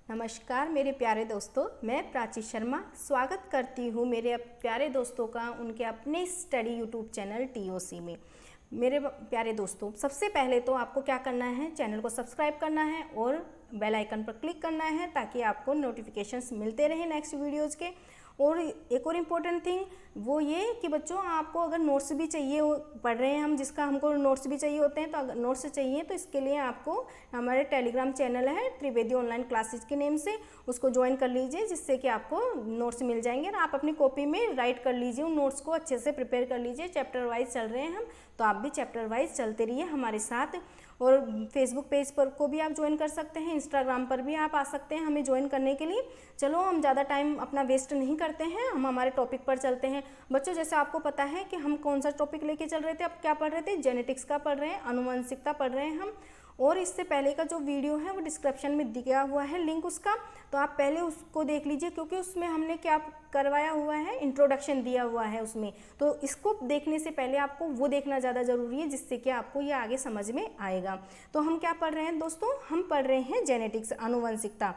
नमस्कार मेरे प्यारे दोस्तों, मैं प्राची शर्मा स्वागत करती हूँ मेरे प्यारे दोस्तों का उनके अपने स्टडी यूट्यूब चैनल टीओसी में। मेरे प्यारे दोस्तों, सबसे पहले तो आपको क्या करना है, चैनल को सब्सक्राइब करना है और बेल आइकन पर क्लिक करना है ताकि आपको नोटिफिकेशंस मिलते रहे नेक्स्ट वीडियोज़ के। और एक और इम्पोर्टेंट थिंग वो ये कि बच्चों, आपको अगर नोट्स भी चाहिए, पढ़ रहे हैं हम जिसका हमको नोट्स भी चाहिए होते हैं, तो अगर नोट्स चाहिए तो इसके लिए आपको हमारे टेलीग्राम चैनल है त्रिवेदी ऑनलाइन क्लासेज के नेम से, उसको ज्वाइन कर लीजिए जिससे कि आपको नोट्स मिल जाएंगे और आप अपनी कॉपी में राइट कर लीजिए, उन नोट्स को अच्छे से प्रिपेयर कर लीजिए। चैप्टर वाइज चल रहे हैं हम, तो आप भी चैप्टर वाइज चलते रहिए हमारे साथ। और फेसबुक पेज पर को भी आप ज्वाइन कर सकते हैं, इंस्टाग्राम पर भी आप आ सकते हैं हमें ज्वाइन करने के लिए। चलो हम ज़्यादा टाइम अपना वेस्ट नहीं करते हैं, हम हमारे टॉपिक पर चलते हैं। बच्चों, जैसे आपको पता है कि हम कौन सा टॉपिक लेके चल रहे थे, अब क्या पढ़ रहे थे, जेनेटिक्स का पढ़ रहे हैं, आनुवंशिकता पढ़ रहे हैं हम। और इससे पहले का जो वीडियो है वो डिस्क्रिप्शन में दिया हुआ है लिंक उसका, तो आप पहले उसको देख लीजिए क्योंकि उसमें हमने क्या करवाया हुआ है, इंट्रोडक्शन दिया हुआ है उसमें। तो इसको देखने से पहले आपको वो देखना ज़्यादा ज़रूरी है जिससे कि आपको ये आगे समझ में आएगा। तो हम क्या पढ़ रहे हैं दोस्तों, हम पढ़ रहे हैं जेनेटिक्स, आनुवंशिकता।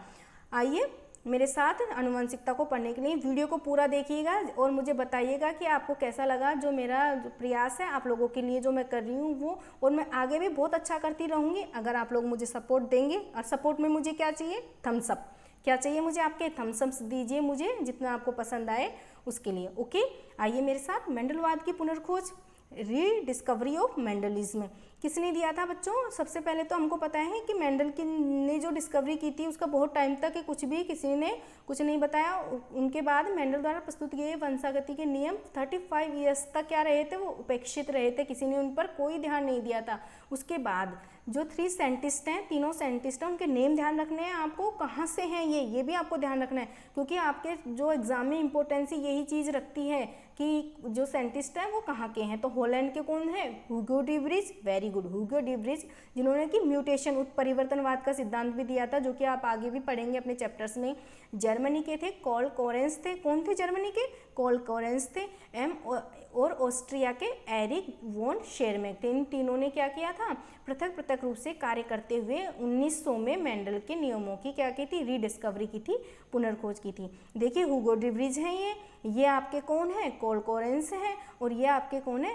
आइए मेरे साथ आनुवंशिकता को पढ़ने के लिए वीडियो को पूरा देखिएगा और मुझे बताइएगा कि आपको कैसा लगा जो मेरा जो प्रयास है आप लोगों के लिए जो मैं कर रही हूँ वो। और मैं आगे भी बहुत अच्छा करती रहूँगी अगर आप लोग मुझे सपोर्ट देंगे। और सपोर्ट में मुझे क्या चाहिए, थम्स अप। क्या चाहिए मुझे, आपके थम्स अप्स दीजिए मुझे जितना आपको पसंद आए उसके लिए। ओके, आइए मेरे साथ। मेंडलवाद की पुनर्खोज, रीडिस्कवरी ऑफ मेंडलिज्म किसने दिया था बच्चों? सबसे पहले तो हमको पता है कि मेंडल की ने जो डिस्कवरी की थी उसका बहुत टाइम तक कुछ भी किसी ने कुछ नहीं बताया। उनके बाद मेंडल द्वारा प्रस्तुत किए वंशागति के नियम 35 ईयर्स तक क्या रहे थे, वो उपेक्षित रहे थे, किसी ने उन पर कोई ध्यान नहीं दिया था। उसके बाद जो 3 साइंटिस्ट हैं, तीनों साइंटिस्ट हैं, उनके नेम ध्यान रखने हैं आपको, कहाँ से हैं ये भी आपको ध्यान रखना है क्योंकि आपके जो एग्जाम में इंपॉर्टेंस यही चीज़ रखती है कि जो साइंटिस्ट हैं वो कहाँ के हैं। तो हॉलैंड के कौन है, Hugo de Vries, very good, Hugo de Vries, जिन्होंने कि म्यूटेशन उत्परिवर्तनवाद का सिद्धांत भी दिया था जो कि आप आगे भी पढ़ेंगे अपने चैप्टर्स में। जर्मनी के थे कॉल कोरेंस थे, कौन थे जर्मनी के, कॉल कोरेंस थे। और ऑस्ट्रिया के एरिक वॉन शेरमैक थे। इन तीनों ने क्या किया था, पृथक पृथक रूप से कार्य करते हुए 1900 में मेंडल के नियमों की क्या की थी, रीडिस्कवरी की थी, पुनर्खोज की थी। देखिए ह्यूगो डी व्रिज हैं, ये आपके कौन है, कॉल कोरेंस हैं, और ये आपके कौन है,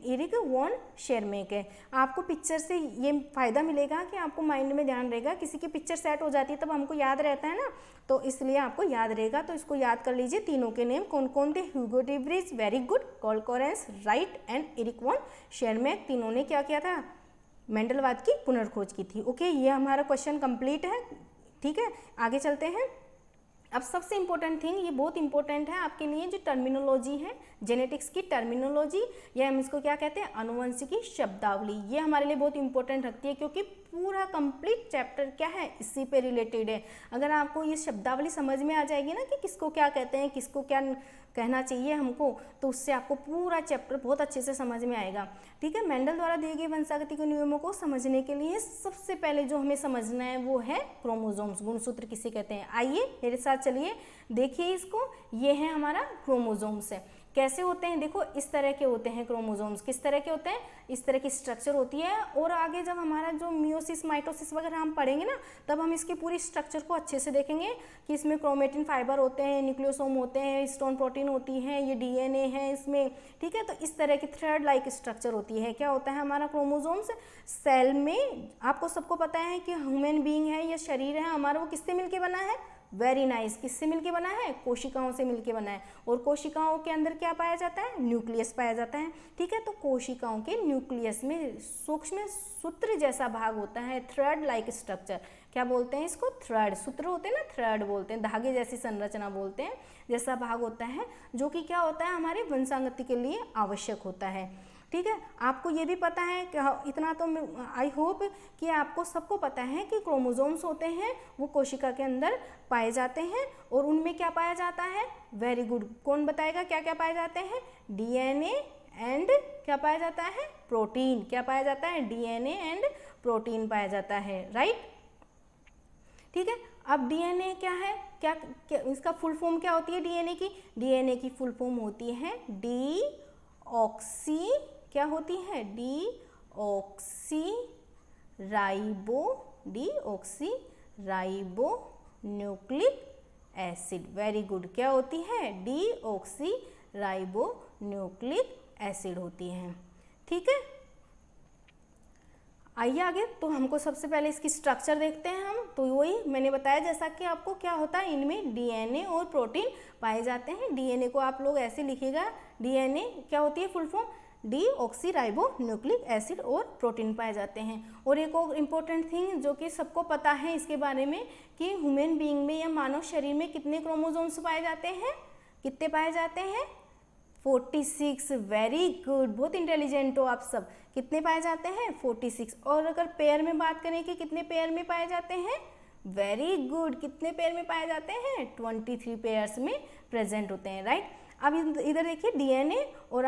एरिक वॉन शेरमैक है। आपको पिक्चर से ये फ़ायदा मिलेगा कि आपको माइंड में ध्यान रहेगा, किसी की पिक्चर सेट हो जाती है तब हमको याद रहता है ना, तो इसलिए आपको याद रहेगा। तो इसको याद कर लीजिए, तीनों के नेम कौन कौन थे, Hugo de Vries, very good, Carl Correns, right, and Erich von Tschermak. तीनों ने क्या किया था, मेंडलवाद की पुनर्खोज की थी। ओके, ये हमारा क्वेश्चन कंप्लीट है। ठीक है, आगे चलते हैं। अब सबसे इम्पोर्टेंट थिंग, ये बहुत इंपॉर्टेंट है आपके लिए, जो टर्मिनोलॉजी है, जेनेटिक्स की टर्मिनोलॉजी, या हम इसको क्या कहते हैं, आनुवंशिकी शब्दावली, ये हमारे लिए बहुत इंपॉर्टेंट रखती है क्योंकि पूरा कंप्लीट चैप्टर क्या है, इसी पे रिलेटेड है। अगर आपको ये शब्दावली समझ में आ जाएगी ना कि किसको क्या कहते हैं, किसको क्या कहना चाहिए हमको, तो उससे आपको पूरा चैप्टर बहुत अच्छे से समझ में आएगा। ठीक है, मेंडल द्वारा दिए गए वंशागति के नियमों को समझने के लिए सबसे पहले जो हमें समझना है वो है क्रोमोसोम्स, गुणसूत्र किसे कहते हैं। आइए मेरे साथ चलिए देखिए इसको, ये है हमारा क्रोमोसोम्स है। कैसे होते हैं, देखो इस तरह के होते हैं क्रोमोसोम्स। किस तरह के होते हैं, इस तरह की स्ट्रक्चर होती है। और आगे जब हमारा जो मियोसिस माइटोसिस वगैरह हम पढ़ेंगे ना, तब हम इसकी पूरी स्ट्रक्चर को अच्छे से देखेंगे कि इसमें क्रोमेटिन फाइबर होते हैं, न्यूक्लियोसोम होते हैं, हिस्टोन प्रोटीन होती है, ये डीएनए है इसमें। ठीक है, तो इस तरह की थ्रेड लाइक स्ट्रक्चर होती है। क्या होता है हमारा क्रोमोसोम्स, सेल में आपको सबको पता है कि ह्यूमन बीइंग है, ये शरीर है हमारा, वो किससे मिलके बना है, वेरी नाइस, किससे मिलके बना है, कोशिकाओं से मिलके बना है। और कोशिकाओं के अंदर क्या पाया जाता है, न्यूक्लियस पाया जाता है। ठीक है, तो कोशिकाओं के न्यूक्लियस में सूक्ष्म सूत्र जैसा भाग होता है, थ्रेड लाइक स्ट्रक्चर। क्या बोलते हैं इसको, थ्रेड, सूत्र होते हैं ना, थ्रेड बोलते हैं, धागे जैसी संरचना बोलते हैं, जैसा भाग होता है जो कि क्या होता है, हमारे वंशागति के लिए आवश्यक होता है। ठीक है, आपको ये भी पता है कि इतना तो आई होप कि आपको सबको पता है कि क्रोमोसोम्स होते हैं वो कोशिका के अंदर पाए जाते हैं। और उनमें क्या पाया जाता है, वेरी गुड, कौन बताएगा क्या क्या पाए जाते हैं, डीएनए एंड क्या पाया जाता है, प्रोटीन। क्या पाया जाता है, डीएनए एंड प्रोटीन पाया जाता है, राइट। ठीक है, अब डीएनए क्या है, क्या इसका फुल फॉर्म क्या होती है डीएनए की, डीएनए की फुल फॉर्म होती है डी ऑक्सी, क्या होती है, D oxy ribo, D oxy ribo nucleic acid. Very good, क्या होती है? डीऑक्सी राइबो न्यूक्लिक एसिड होती है। ठीक है, आइए आगे। तो हमको सबसे पहले इसकी स्ट्रक्चर देखते हैं हम। तो वही मैंने बताया जैसा कि आपको क्या होता है, इनमें डीएनए और प्रोटीन पाए जाते हैं। डीएनए को आप लोग ऐसे लिखिएगा, डीएनए क्या होती है full form? Deoxy ribo nucleic acid, और प्रोटीन पाए जाते हैं। और एक और इम्पोर्टेंट थिंग जो कि सबको पता है इसके बारे में, कि ह्यूमन बीइंग में या मानव शरीर में कितने क्रोमोसोम्स पाए जाते हैं? कितने पाए जाते हैं? 46। वेरी गुड, बहुत इंटेलिजेंट हो आप सब। कितने पाए जाते हैं? 46। और अगर पेयर में बात करें कि कितने पेयर में पाए जाते हैं? वेरी गुड, कितने पेयर में पाए जाते हैं? 23 पेयर्स में प्रेजेंट होते हैं, राइट। अब इधर देखिए डीएनए और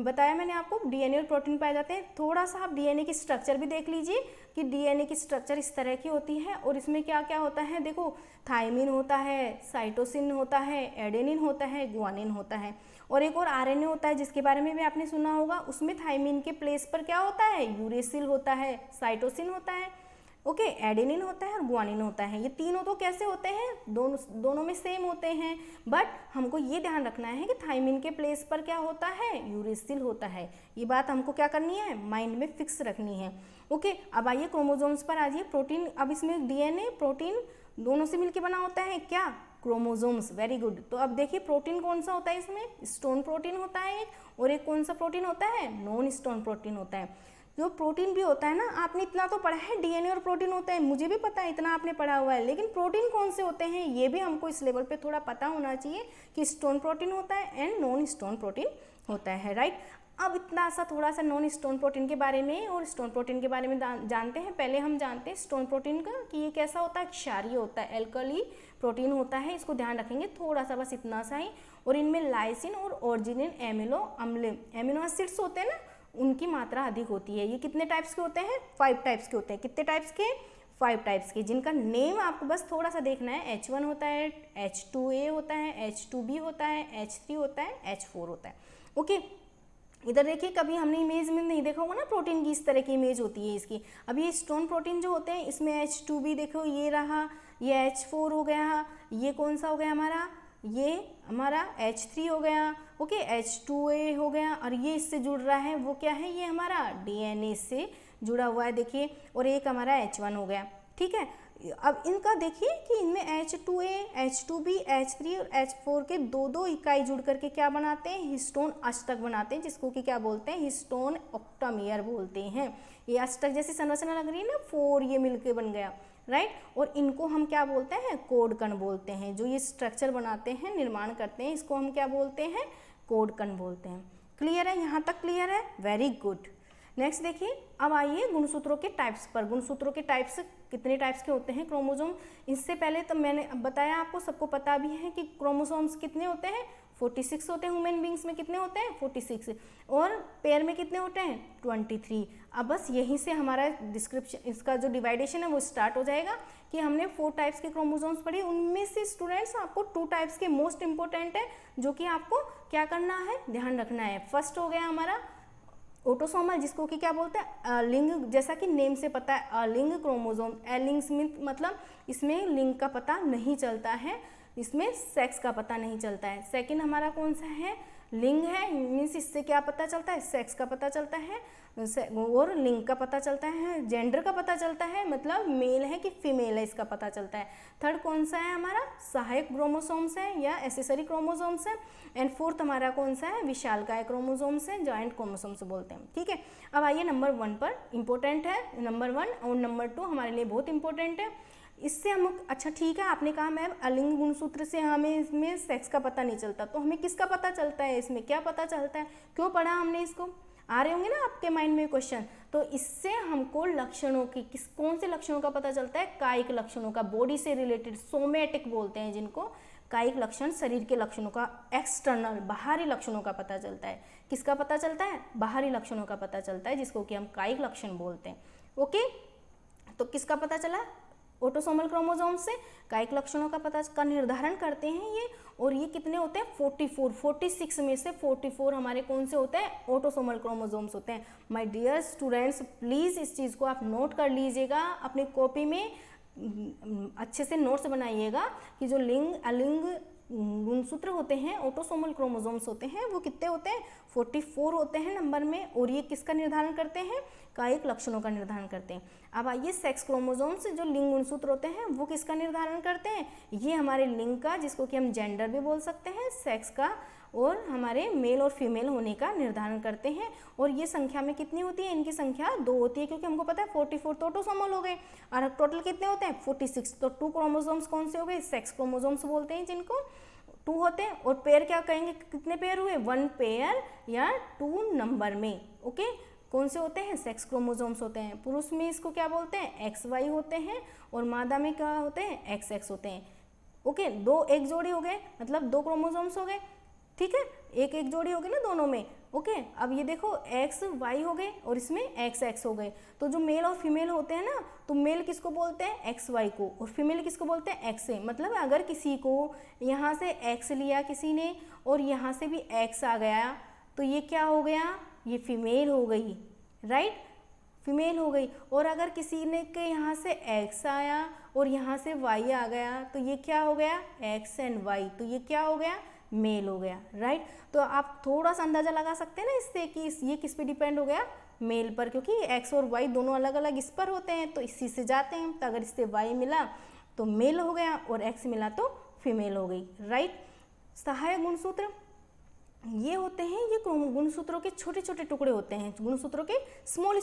बताया मैंने आपको डीएनए और प्रोटीन पाए जाते हैं। थोड़ा सा आप डीएनए की स्ट्रक्चर भी देख लीजिए कि डीएनए की स्ट्रक्चर इस तरह की होती है, और इसमें क्या क्या होता है देखो, थायमिन होता है, साइटोसिन होता है, एडेनिन होता है, ग्वानिन होता है, और एक और आरएनए होता है जिसके बारे में भी आपने सुना होगा। उसमें थायमिन के प्लेस पर क्या होता है? यूरेसिल होता है, साइटोसिन होता है, ओके, एडेनिन होता है और ग्वानिन होता है। ये तीनों तो कैसे होते हैं? दोनों में सेम होते हैं, बट हमको ये ध्यान रखना है कि थायमिन के प्लेस पर क्या होता है? यूरेसिल होता है। ये बात हमको क्या करनी है? माइंड में फिक्स रखनी है। ओके, अब आइए क्रोमोसोम्स पर आ जाइए। प्रोटीन, अब इसमें डीएनए प्रोटीन दोनों से मिलकर बना होता है क्या? क्रोमोसोम्स। Very good. तो अब देखिए प्रोटीन कौन सा होता है इसमें? स्टोन प्रोटीन होता है एक, और एक कौन सा प्रोटीन होता है? नॉन स्टोन प्रोटीन होता है। जो प्रोटीन भी होता है ना, आपने इतना तो पढ़ा है, डीएनए और प्रोटीन होता है, मुझे भी पता है, इतना आपने पढ़ा हुआ है, लेकिन प्रोटीन कौन से होते हैं ये भी हमको इस लेवल पे थोड़ा पता होना चाहिए कि स्टोन प्रोटीन होता है एंड नॉन स्टोन प्रोटीन होता है, राइट। अब इतना सा थोड़ा सा नॉन स्टोन प्रोटीन के बारे में और स्टोन प्रोटीन के बारे में जानते हैं। पहले हम जानते हैं स्टोन प्रोटीन का कि ये कैसा होता है? क्षारीय होता है, एल्कली प्रोटीन होता है, इसको ध्यान रखेंगे थोड़ा सा, बस इतना सा ही। और इनमें लाइसिन और ऑर्जिनिन एमिनो एसिड्स होते हैं ना, उनकी मात्रा अधिक होती है। ये कितने टाइप्स के होते हैं? 5 टाइप्स के होते हैं। कितने टाइप्स के? 5 टाइप्स के, जिनका नेम आपको बस थोड़ा सा देखना है। H1 होता है, H2A होता है, H2B होता है, H3 होता है, H4 होता है। ओके, इधर देखिए, कभी हमने इमेज में नहीं देखा होगा ना प्रोटीन की, इस तरह की इमेज होती है इसकी। अब ये स्टोन प्रोटीन जो होते हैं, इसमें H2B देखो, ये रहा, ये H4 हो गया, ये कौन सा हो गया हमारा? ये हमारा H3 हो गया, ओके, H2A हो गया, और ये इससे जुड़ रहा है, वो क्या है? ये हमारा डीएनए से जुड़ा हुआ है, देखिए। और एक हमारा H1 हो गया, ठीक है। अब इनका देखिए कि इनमें H2A, H2B, H3 और H4 के दो इकाई जुड़ करके क्या बनाते हैं? हिस्टोन अष्टक बनाते हैं, जिसको कि क्या बोलते हैं? हिस्टोन ऑक्टामेयर बोलते हैं। ये अष्टक जैसी संरचना लग रही है ना, 4 ये मिलके बन गया, राइट। और इनको हम क्या बोलते हैं? कोड कण बोलते हैं। जो ये स्ट्रक्चर बनाते हैं, निर्माण करते हैं, इसको हम क्या बोलते हैं? कोड कण बोलते हैं। क्लियर है? यहाँ तक क्लियर है? Very good. नेक्स्ट देखिए, अब आइए गुणसूत्रों के टाइप्स पर। गुणसूत्रों के टाइप्स कितने टाइप्स के होते हैं क्रोमोसोम? इससे पहले तो मैंने बताया, आपको सबको पता भी है कि क्रोमोसोम्स कितने होते हैं? 46 होते हैं। ह्यूमन बींग्स में कितने होते हैं? 46। और पेयर में कितने होते हैं? 23। अब बस यहीं से हमारा डिस्क्रिप्शन, इसका जो डिवाइडेशन है वो स्टार्ट हो जाएगा कि हमने 4 टाइप्स के क्रोमोसोम्स पढ़े। उनमें से स्टूडेंट्स आपको 2 टाइप्स के मोस्ट इंपॉर्टेंट है, जो कि आपको क्या करना है? ध्यान रखना है। फर्स्ट हो गया हमारा ऑटोसोमल, जिसको कि क्या बोलते हैं? अलिंग, जैसा कि नेम से पता है, अलिंग क्रोमोसोम। अलिंग मतलब इसमें लिंग का पता नहीं चलता है, इसमें सेक्स का पता नहीं चलता है। सेकंड हमारा कौन सा है? लिंग है, मीन्स इससे क्या पता चलता है? सेक्स का पता चलता है, और लिंग का पता चलता है, जेंडर का पता चलता है, मतलब मेल है कि फीमेल है, इसका पता चलता है। थर्ड कौन सा है हमारा? सहायक क्रोमोसोम्स है या एसेसरी क्रोमोसोम्स है। एंड फोर्थ हमारा कौन सा है? विशालकाय क्रोमोसोम्स है, जॉइंट क्रोमोसोम्स बोलते हैं, ठीक है। अब आइए नंबर 1 पर, इंपॉर्टेंट है नंबर 1, और नंबर 2 हमारे लिए बहुत इंपॉर्टेंट है। इससे हम, अच्छा ठीक है, आपने कहा मैम अलिंग गुणसूत्र से हमें इसमें सेक्स का पता नहीं चलता, तो हमें किसका पता चलता है? इसमें क्या पता चलता है? क्यों पढ़ा हमने इसको? आ रहे होंगे ना आपके माइंड में क्वेश्चन। तो इससे हमको लक्षणों की, कौन से लक्षणों का पता चलता है? कायिक लक्षणों का, बॉडी से रिलेटेड, सोमेटिक बोलते हैं जिनको। कायिक लक्षण, शरीर के लक्षणों का, एक्सटर्नल, बाहरी लक्षणों का पता चलता है। किसका पता चलता है? बाहरी लक्षणों का पता चलता है, जिसको कि हम कायिक लक्षण बोलते हैं। ओके, तो किसका पता चला? ऑटोसोमल क्रोमोसोम से कायिक लक्षणों का पता का निर्धारण करते हैं ये। और ये कितने होते हैं? 46 में से 44 हमारे कौन से होते हैं? ऑटोसोमल क्रोमोसोम्स होते हैं। माय डियर स्टूडेंट्स, प्लीज़ इस चीज़ को आप नोट कर लीजिएगा अपनी कॉपी में। अच्छे से नोट्स बनाइएगा कि जो लिंग अलिंग गुणसूत्र होते हैं, ऑटोसोमल क्रोमोसोम्स होते हैं, वो कितने होते हैं, 44 होते हैं नंबर में, और ये किसका निर्धारण करते हैं, कायिक लक्षणों का निर्धारण करते हैं। अब आइए सेक्स क्रोमोसोम्स जो लिंग गुणसूत्र होते हैं वो किसका निर्धारण करते हैं, ये हमारे लिंग का, जिसको कि हम जेंडर भी बोल सकते हैं, सेक्स का, और हमारे मेल और फीमेल होने का निर्धारण करते हैं। और ये संख्या में कितनी होती है, इनकी संख्या 2 होती है, क्योंकि हमको पता है 44 तो ऑटोसोमल हो गए, और टोटल कितने होते हैं 46। तो 2 क्रोमोसोम्स कौन से हो गए, सेक्स क्रोमोसोम्स बोलते हैं जिनको, 2 होते हैं। और पेयर क्या कहेंगे, कितने पेयर हुए, 1 पेयर या 2 नंबर में। ओके, कौन से होते हैं, सेक्स क्रोमोसोम्स होते हैं। पुरुष में इसको क्या बोलते हैं, XY होते हैं, और मादा में क्या होते हैं, XX होते हैं। ओके, 2 एक जोड़ी हो गए, मतलब 2 क्रोमोसोम्स हो गए, ठीक है, एक जोड़ी हो गई ना दोनों में। ओके, अब ये देखो XY हो गए और इसमें XX हो गए। तो जो मेल और फीमेल होते हैं ना, तो मेल किसको बोलते हैं, XY को, और फीमेल किसको बोलते हैं, X से। मतलब अगर किसी को यहाँ से X लिया किसी ने और यहाँ से भी X आ गया, तो ये क्या हो गया, ये फीमेल हो गई, राइट, फीमेल हो गई। और अगर किसी ने के यहाँ से X आया और यहाँ से Y आ गया, तो ये क्या हो गया, X एंड Y, तो ये क्या हो गया, मेल हो गया, राइट। तो आप थोड़ा सा अंदाजा लगा सकते हैं ना इससे कि ये किस पे डिपेंड हो गया, मेल पर, क्योंकि X और Y दोनों अलग अलग इस पर होते हैं, तो इसी से जाते हैं। तो अगर इससे Y मिला तो मेल हो गया और X मिला तो फीमेल हो गई, राइट। सहायक गुणसूत्र ये होते हैं, ये गुणसूत्रों के छोटे छोटे टुकड़े होते हैं, गुणसूत्रों के स्मॉल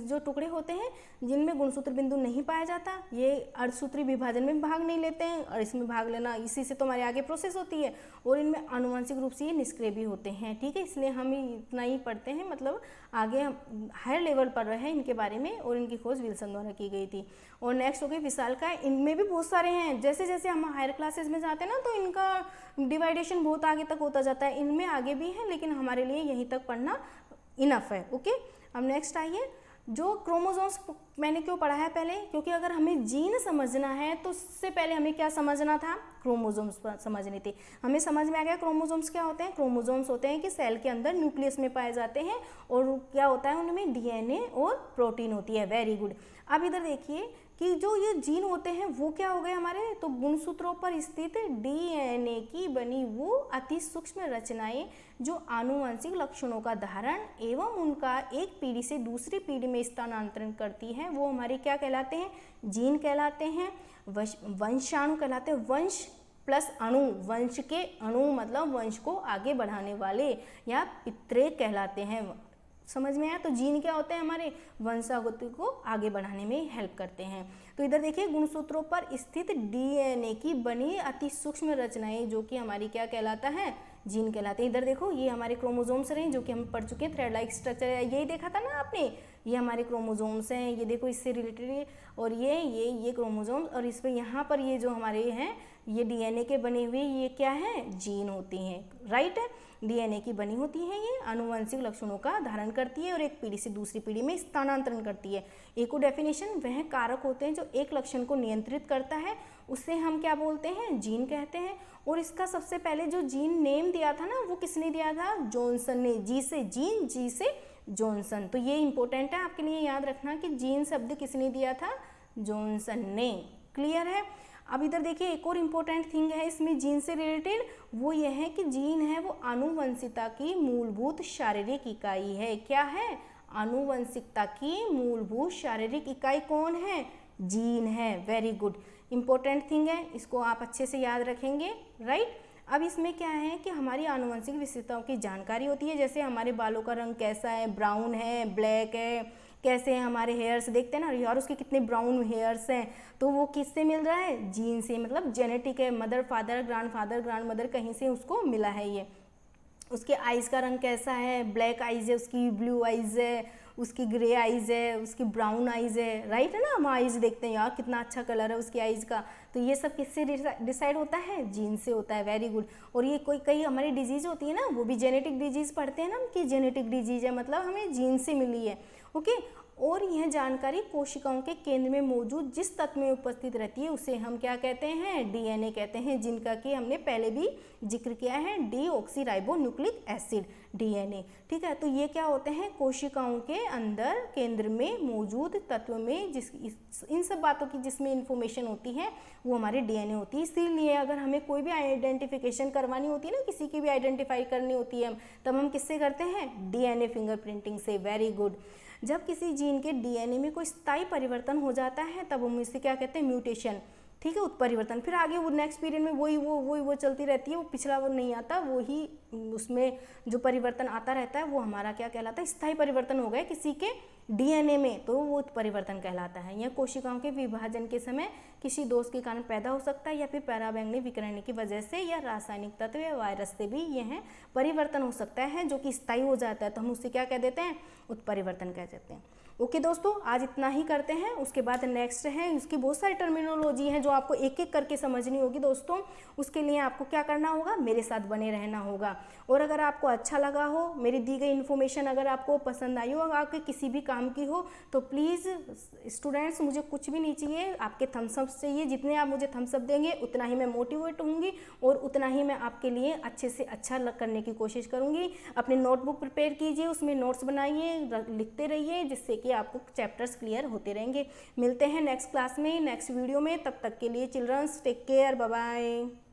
जो टुकड़े होते हैं जिनमें गुणसूत्र बिंदु नहीं पाया जाता। ये अर्धसूत्री विभाजन में भाग नहीं लेते हैं, और इसमें भाग लेना इसी से तो हमारे आगे प्रोसेस होती है, और इनमें आनुवंशिक रूप से ये निष्क्रिय भी होते हैं, ठीक है। इसलिए हम इतना ही पढ़ते हैं, मतलब आगे हम हायर लेवल पर रहे इनके बारे में, और इनकी खोज विल्सन द्वारा की गई थी। और नेक्स्ट हो गई विशालकाय, इनमें भी बहुत सारे हैं। जैसे जैसे हम हायर क्लासेस में जाते हैं ना, तो इनका डिवाइडेशन बहुत आगे तक होता जाता है। इनमें आगे भी है, लेकिन हमारे लिए यहीं तक पढ़ना इनफ है। ओके, अब नेक्स्ट आइए, जो क्रोमोसोम्स मैंने क्यों पढ़ा है पहले, क्योंकि अगर हमें जीन समझना है तो उससे पहले हमें क्या समझना था, क्रोमोसोम्स समझनी थी। हमें समझ में आ गया क्रोमोसोम्स क्या होते हैं। क्रोमोसोम्स होते हैं कि सेल के अंदर न्यूक्लियस में पाए जाते हैं, और क्या होता है उनमें DNA और प्रोटीन होती है। Very good. अब इधर देखिए कि जो ये जीन होते हैं वो क्या हो गए हमारे, तो गुणसूत्रों पर स्थित DNA की बनी वो अति सूक्ष्म रचनाएं जो आनुवंशिक लक्षणों का धारण एवं उनका एक पीढ़ी से दूसरी पीढ़ी में स्थानांतरण करती हैं, वो हमारे क्या कहलाते हैं, जीन कहलाते हैं। वंशाणु कहलाते हैं, वंश प्लस अणु, वंश के अणु मतलब वंश को आगे बढ़ाने वाले, या पितृ कहलाते हैं। समझ में आया। तो जीन क्या होते हैं, हमारे वंशागति को आगे बढ़ाने में हेल्प करते हैं। तो इधर देखिए गुणसूत्रों पर स्थित DNA की बनी अति सूक्ष्म रचनाएं जो कि हमारी क्या कहलाता है, जीन कहलाते हैं। इधर देखो ये हमारे क्रोमोसोम्स रहे जो कि हम पढ़ चुके हैं, थ्रेड लाइक स्ट्रक्चर है, यही देखा था ना आपने, ये हमारे क्रोमोसोम्स हैं, ये देखो इससे रिलेटेड, और ये क्रोमोसोम्स, और इस पर यहाँ पर ये जो हमारे हैं ये DNA के बने हुए ये क्या है, जीन होती हैं, राइट है। DNA की बनी होती है, ये आनुवंशिक लक्षणों का धारण करती है और एक पीढ़ी से दूसरी पीढ़ी में स्थानांतरण करती है। एको डेफिनेशन वह कारक होते हैं जो एक लक्षण को नियंत्रित करता है, उसे हम क्या बोलते हैं, जीन कहते हैं। और इसका सबसे पहले जो जीन नेम दिया था ना, वो किसने दिया था, जॉनसन ने। जी से जीन, जी से जॉनसन। तो ये इंपॉर्टेंट है आपके लिए याद रखना कि जीन शब्द किसने दिया था, जॉनसन ने। क्लियर है। अब इधर देखिए एक और इम्पोर्टेंट थिंग है इसमें जीन से रिलेटेड, वो यह है कि जीन है वो आनुवंशिकता की मूलभूत शारीरिक इकाई है। क्या है, आनुवंशिकता की मूलभूत शारीरिक इकाई कौन है, जीन है। वेरी गुड, इम्पोर्टेंट थिंग है, इसको आप अच्छे से याद रखेंगे, राइट। अब इसमें क्या है कि हमारी आनुवंशिक विशेषताओं की जानकारी होती है, जैसे हमारे बालों का रंग कैसा है, ब्राउन है, ब्लैक है, कैसे हैं हमारे हेयर्स, देखते हैं ना यार उसके कितने ब्राउन हेयर्स हैं, तो वो किससे मिल रहा है, जीन से, मतलब जेनेटिक है, मदर फादर ग्रांड मदर कहीं से उसको मिला है ये। उसके आइज़ का रंग कैसा है, ब्लैक आइज़ है उसकी, ब्लू आइज़ है उसकी, ग्रे आइज़ है उसकी, ब्राउन आइज़ है, राइट है ना। हम आइज़ देखते हैं यार कितना अच्छा कलर है उसकी आइज़ का, तो ये सब किससे डिसाइड होता है, जीन से होता है। Very good. और ये कई हमारी डिजीज़ होती है ना, वो भी जेनेटिक डिजीज़ पढ़ते हैं ना कि जेनेटिक डिजीज़ है, मतलब हमें जीन से मिली है। ओके। और यह जानकारी कोशिकाओं के केंद्र में मौजूद जिस तत्व में उपस्थित रहती है उसे हम क्या कहते हैं, डीएनए कहते हैं, जिनका कि हमने पहले भी जिक्र किया है, डीऑक्सीराइबोन्यूक्लिक एसिड, डीएनए। ठीक है, तो ये क्या होते हैं, कोशिकाओं के अंदर केंद्र में मौजूद तत्व में इन सब बातों की जिसमें इंफॉर्मेशन होती है वो हमारे डीएनए होती है। इसीलिए अगर हमें कोई भी आइडेंटिफिकेशन करवानी होती है ना, किसी की भी आइडेंटिफाई करनी होती है तब हम किससे करते हैं, डीएनए फिंगरप्रिंटिंग से। Very good. जब किसी जीन के डीएनए में कोई स्थायी परिवर्तन हो जाता है तब हम इसे क्या कहते हैं, म्यूटेशन। ठीक है, उत्परिवर्तन। फिर आगे वो नेक्स्ट पीरियड में वही चलती रहती है, वो पिछला वो नहीं आता, वही उसमें जो परिवर्तन आता रहता है वो हमारा क्या कहलाता है, स्थायी परिवर्तन हो गया किसी के डीएनए में, तो वो उत्परिवर्तन कहलाता है। यह कोशिकाओं के विभाजन के समय किसी दोष के कारण पैदा हो सकता है या फिर पराबैंगनी विकिरण की वजह से या रासायनिक तत्व या वायरस से भी यह परिवर्तन हो सकता है जो कि स्थायी हो जाता है, तो हम उससे क्या कह देते हैं, उत्परिवर्तन कह देते हैं। ओके दोस्तों, आज इतना ही करते हैं। उसके बाद नेक्स्ट है, उसकी बहुत सारी टर्मिनोलॉजी है जो आपको एक एक करके समझनी होगी दोस्तों। उसके लिए आपको क्या करना होगा, मेरे साथ बने रहना होगा। और अगर आपको अच्छा लगा हो, मेरी दी गई इन्फॉर्मेशन अगर आपको पसंद आई हो, आपके किसी भी काम की हो, तो प्लीज़ स्टूडेंट्स मुझे कुछ भी नहीं चाहिए, आपके थम्सअप चाहिए। जितने आप मुझे थम्सअप देंगे उतना ही मैं मोटिवेट होंगी और उतना ही मैं आपके लिए अच्छे से अच्छा करने की कोशिश करूँगी। अपनी नोटबुक प्रिपेयर कीजिए, उसमें नोट्स बनाइए, लिखते रहिए, जिससे कि आपको चैप्टर्स क्लियर होते रहेंगे। मिलते हैं नेक्स्ट क्लास में, नेक्स्ट वीडियो में। तब तक के लिए childrens take care, bye bye.